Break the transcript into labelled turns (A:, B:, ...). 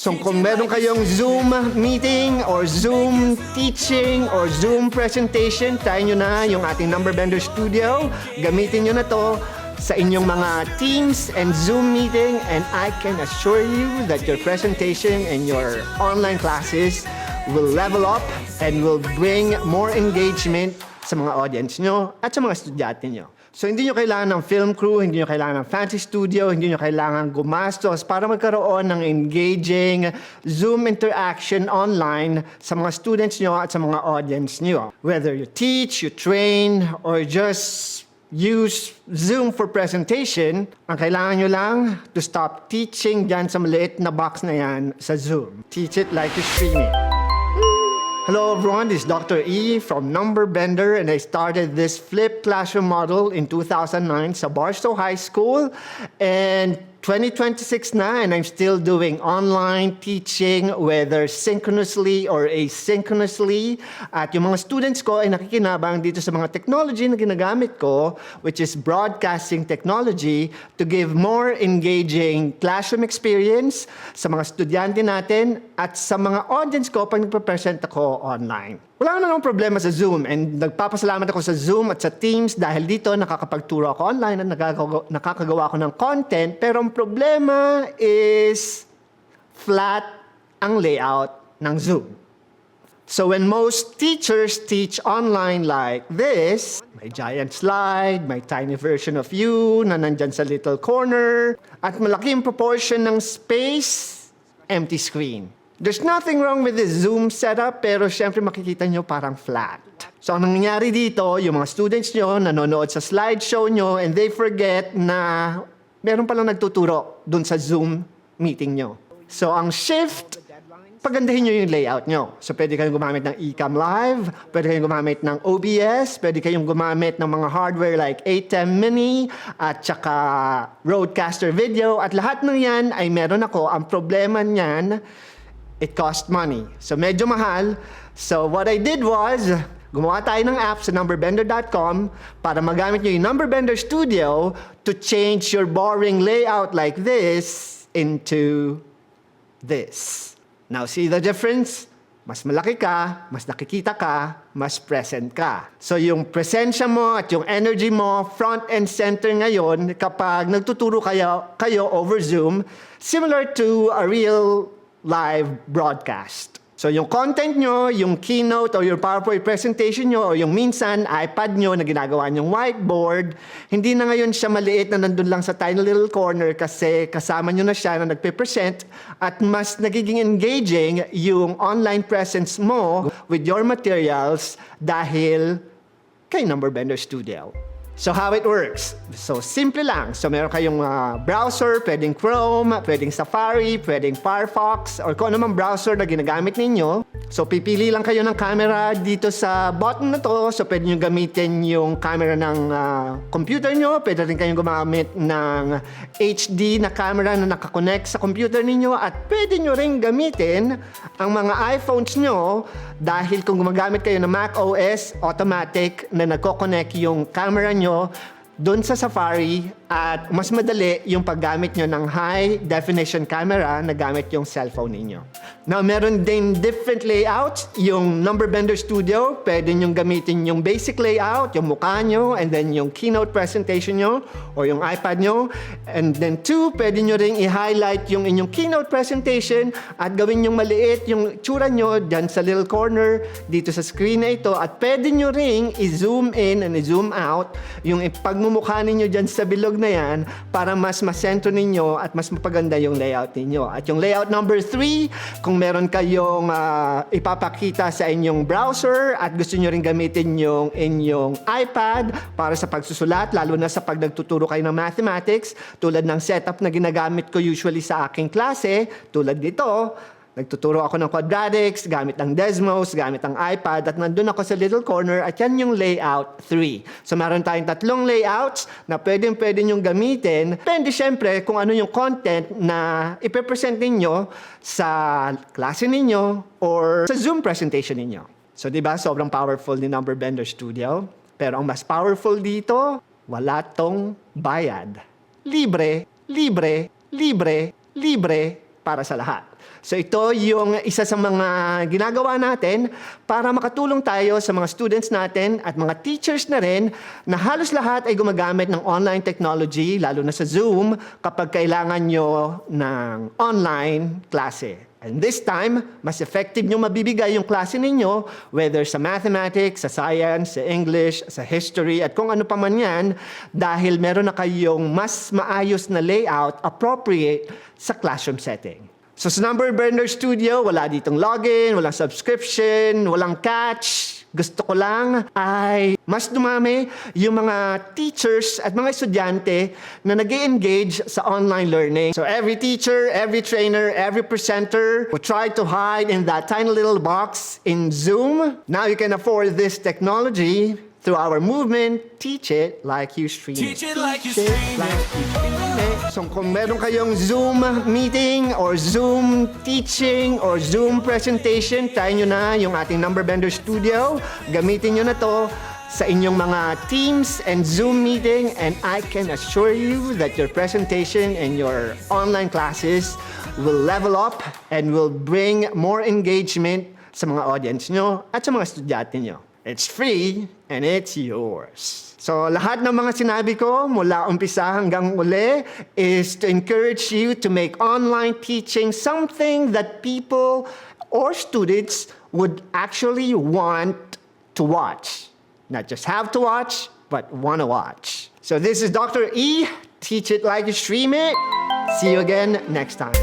A: So kung meron kayong Zoom meeting or Zoom teaching or Zoom presentation, try nyo na yung ating Number Bender Studio. Gamitin nyo na to sa inyong mga Teams and Zoom meeting, and I can assure you that your presentation and your online classes will level up and will bring more engagement sa mga audience nyo at sa mga estudyante nyo. So hindi nyo kailangan ng film crew, hindi nyo kailangan ng fancy studio, hindi nyo kailangan gumastos para magkaroon ng engaging Zoom interaction online sa mga students nyo at sa mga audience nyo. Whether you teach, you train, or just use Zoom for presentation, ang kailangan nyo lang to stop teaching dyan sa maliit na box na yan sa Zoom. Teach it like you're streaming. Hello everyone, this is Dr. E from Number Bender, and I started this flipped classroom model in 2009 sa Barstow High School, and 2026 na, and I'm still doing online teaching, whether synchronously or asynchronously. At yung mga students ko ay nakikinabang dito sa mga technology na ginagamit ko, which is broadcasting technology, to give more engaging classroom experience sa mga estudyante natin at sa mga audience ko pag nagpa-present ako online. Wala na namang problema sa Zoom, and nagpapasalamat ako sa Zoom at sa Teams dahil dito nakakapagturo ako online at nakakagawa ako ng content, pero ang problema is flat ang layout ng Zoom. So when most teachers teach online like this, may giant slide, may tiny version of you na nandyan sa little corner, at malaki yung proportion ng space, empty screen. There's nothing wrong with this Zoom setup, pero syempre makikita nyo parang flat. So ang nangyayari dito, yung mga students nyo nanonood sa slideshow nyo and they forget na meron palang nagtuturo dun sa Zoom meeting nyo. So ang shift, pagandahin nyo yung layout nyo. So pwede kayong gumamit ng Ecamm Live, pwede kayong gumamit ng OBS, pwede kayong gumamit ng mga hardware like ATEM Mini, at saka Rodecaster Video, at lahat ng yan ay meron ako. Ang problema niyan, it cost money. So medyo mahal. So what I did was, gumawa tayo ng app sa numberbender.com para magamit nyo yung Numberbender Studio to change your boring layout like this into this. Now see the difference? Mas malaki ka, mas nakikita ka, mas present ka. So yung presensya mo at yung energy mo, front and center ngayon kapag nagtuturo kayo over Zoom, similar to a real live broadcast. So yung content nyo, yung keynote or your PowerPoint presentation nyo, o yung minsan iPad nyo na ginagawa nyong whiteboard, hindi na ngayon siya maliit na nandun lang sa tiny little corner kasi kasama nyo na siya na nagpe-present, at mas nagiging engaging yung online presence mo with your materials dahil kay Number Bender Studio. So how it works? So simple lang. So meron kayong browser, pwedeng Chrome, pwedeng Safari, pwedeng Firefox, or kung anumang browser na ginagamit ninyo. So pipili lang kayo ng camera dito sa button na to. So pwede nyo gamitin yung camera ng computer nyo. Pwede rin kayong gumamit ng HD na camera na nakakonect sa computer ninyo. At pwede nyo rin gamitin ang mga iPhones nyo dahil kung gumagamit kayo ng Mac OS, automatic na nagko-connect yung camera nyo doon sa Safari, at mas madali yung paggamit nyo ng high definition camera na gamit yung cellphone ninyo. Now, meron din different layouts. Yung Number Bender Studio, pwede nyo gamitin yung basic layout, yung mukha nyo, and then yung keynote presentation nyo, or yung iPad nyo. And then two, pwede nyo rin i-highlight yung inyong keynote presentation at gawin yung maliit yung tsura nyo dyan sa little corner dito sa screen na ito. At pwede nyo rin i-zoom in and i-zoom out yung pagmumukha ninyo dyan sa bilog na yan para mas masentro ninyo at mas mapaganda yung layout ninyo. At yung layout number 3, kung meron kayong ipapakita sa inyong browser at gusto nyo rin gamitin yung inyong iPad para sa pagsusulat, lalo na sa pag nagtuturo kayo ng mathematics, tulad ng setup na ginagamit ko usually sa aking klase, tulad dito, nagtuturo ako ng quadratics, gamit ng Desmos, gamit ng iPad, at nandun ako sa little corner, at yan yung layout 3. So meron tayong 3 layouts na pwede nyong gamitin. Depende syempre kung ano yung content na ipepresent ninyo sa klase ninyo or sa Zoom presentation ninyo. So diba, sobrang powerful ni Number Bender Studio. Pero ang mas powerful dito, wala tong bayad. Libre, libre, libre, libre, para sa lahat. So ito yung isa sa mga ginagawa natin para makatulong tayo sa mga students natin at mga teachers na rin na halos lahat ay gumagamit ng online technology, lalo na sa Zoom, kapag kailangan nyo ng online klase. And this time, mas effective nyo mabibigay yung klase ninyo, whether sa mathematics, sa science, sa English, sa history, at kung ano pa man yan, dahil meron na kayong mas maayos na layout appropriate sa classroom setting. So sa Number Bender Studio, wala ditong login, walang subscription, walang catch. Gusto ko lang ay mas dumami yung mga teachers at mga estudyante na nag-engage sa online learning. So every teacher, every trainer, every presenter who tried to hide in that tiny little box in Zoom, now you can afford this technology through our movement, Teach It Like You Stream It.
B: Teach it like you stream it.
A: So kung meron kayong Zoom meeting or Zoom teaching or Zoom presentation, try nyo na yung ating Number Bender Studio. Gamitin nyo na to sa inyong mga Teams and Zoom meeting, and I can assure you that your presentation and your online classes will level up and will bring more engagement sa mga audience nyo at sa mga estudyante nyo. It's free and it's yours. So lahat ng mga sinabi ko mula umpisa hanggang uli is to encourage you to make online teaching something that people or students would actually want to watch. Not just have to watch, but want to watch. So this is Dr. E. Teach It Like You Stream It. See you again next time.